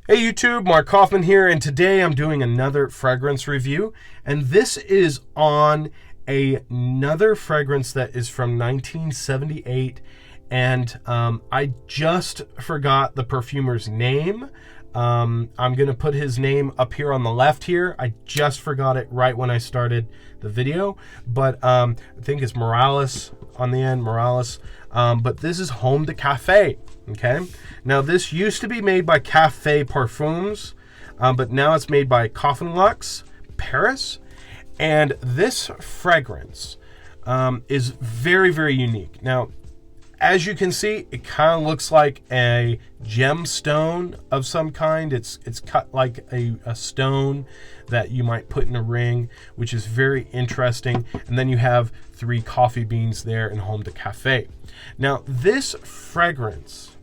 Hey YouTube, Mark Hoffman here, and today I'm doing another fragrance review, and this is on another fragrance that is from 1978, and I just forgot the perfumer's name. I'm going to put his name up here on the left here. I just forgot it right when I started the video, but I think it's Morales on the end, Morales. But this is Homme de Café, okay? Now, this used to be made by Cafe Parfums, but now it's made by Cloves, Paris. And this fragrance is very, very unique. Now, as you can see, it kind of looks like a gemstone of some kind. It's cut like a stone that you might put in a ring, which is very interesting. And then you have 3 coffee beans there in Homme de Café. Now, this fragrance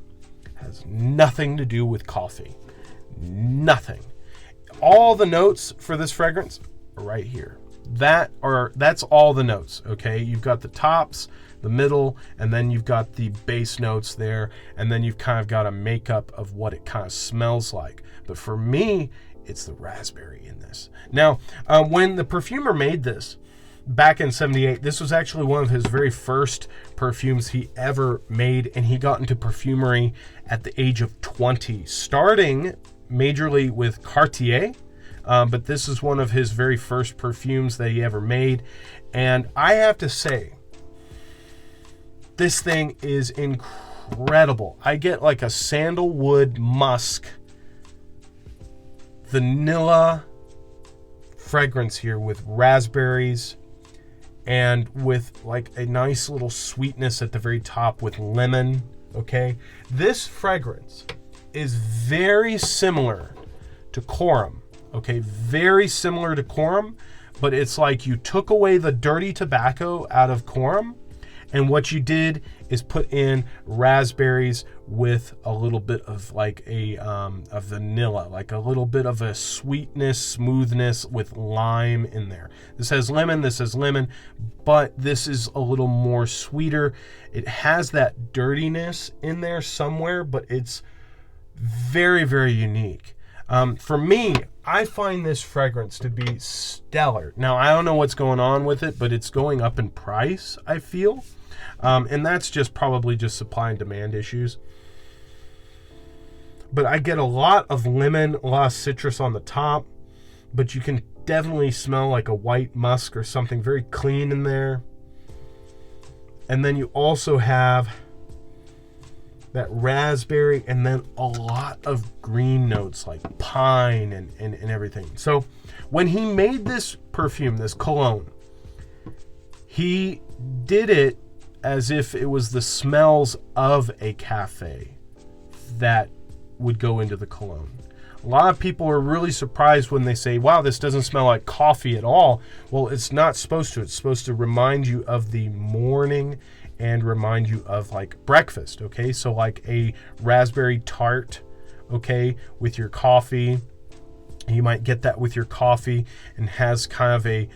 has nothing to do with coffee. Nothing. All the notes for this fragrance are right here. That's all the notes, okay? You've got the tops, the middle, and then you've got the base notes there, and then you've kind of got a makeup of what it kind of smells like. But for me, it's the raspberry in this. Now, when the perfumer made this back in 78, this was actually one of his very first perfumes he ever made, and he got into perfumery at the age of 20, starting majorly with Cartier. But this is one of his very first perfumes that he ever made. And I have to say, this thing is incredible. I get like a sandalwood musk vanilla fragrance here with raspberries and with like a nice little sweetness at the very top with lemon, okay? This fragrance is very similar to Coram. Okay, very similar to Coram, but it's like you took away the dirty tobacco out of Coram, and what you did is put in raspberries with a little bit of like a vanilla, like a little bit of a sweetness, smoothness with lime in there. This has lemon, but this is a little more sweeter. It has that dirtiness in there somewhere, but it's very, very unique. For me, I find this fragrance to be stellar. Now, I don't know what's going on with it, but it's going up in price, I feel. And that's just probably just supply and demand issues. But I get a lot of lemon, a lot of citrus on the top, but you can definitely smell like a white musk or something very clean in there. And then you also have that raspberry, and then a lot of green notes like pine and everything. So when he made this perfume, this cologne, he did it as if it was the smells of a cafe that would go into the cologne. A lot of people are really surprised when they say, wow, this doesn't smell like coffee at all. Well, it's not supposed to. It's supposed to remind you of the morning and remind you of like breakfast, okay? So like a raspberry tart, okay, with your coffee. You might get that with your coffee and has kind of a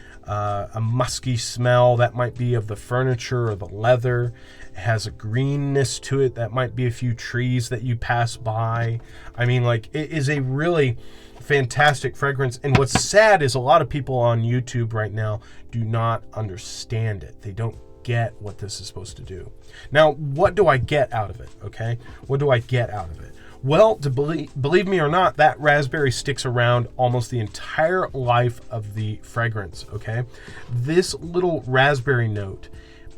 musky smell that might be of the furniture or the leather. It has a greenness to it that might be a few trees that you pass by. I mean, like, it is a really fantastic fragrance. And what's sad is a lot of people on YouTube right now do not understand it. They don't get what this is supposed to do. Now, what do I get out of it, okay? What do I get out of it? Well, to believe me or not, that raspberry sticks around almost the entire life of the fragrance, okay? This little raspberry note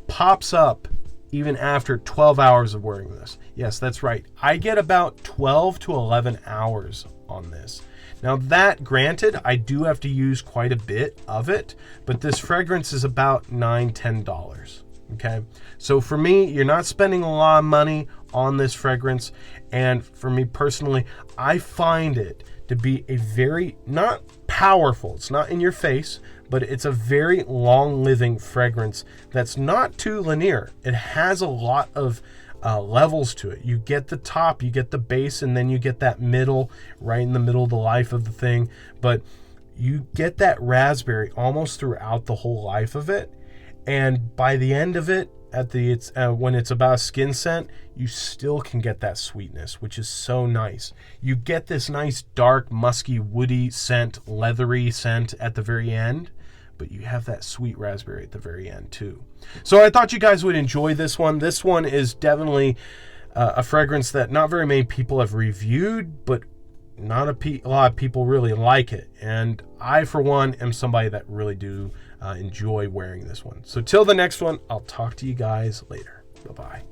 pops up even after 12 hours of wearing this. Yes, that's right. I get about 12 to 11 hours on this. Now that, granted, I do have to use quite a bit of it, but this fragrance is about $9, $10. Okay, so for me, you're not spending a lot of money on this fragrance, and for me personally, I find it to be a very, not powerful, it's not in your face, but it's a very long-living fragrance that's not too linear. It has a lot of levels to it. You get the top, you get the base, and then you get that middle, right in the middle of the life of the thing, but you get that raspberry almost throughout the whole life of it. And by the end of it, when it's about a skin scent, you still can get that sweetness, which is so nice. You get this nice dark, musky, woody scent, leathery scent at the very end, but you have that sweet raspberry at the very end too. So I thought you guys would enjoy this one. This one is definitely a fragrance that not very many people have reviewed, but not a lot of people really like it. And I, for one, am somebody that really do enjoy wearing this one. So till the next one, I'll talk to you guys later. Bye-bye.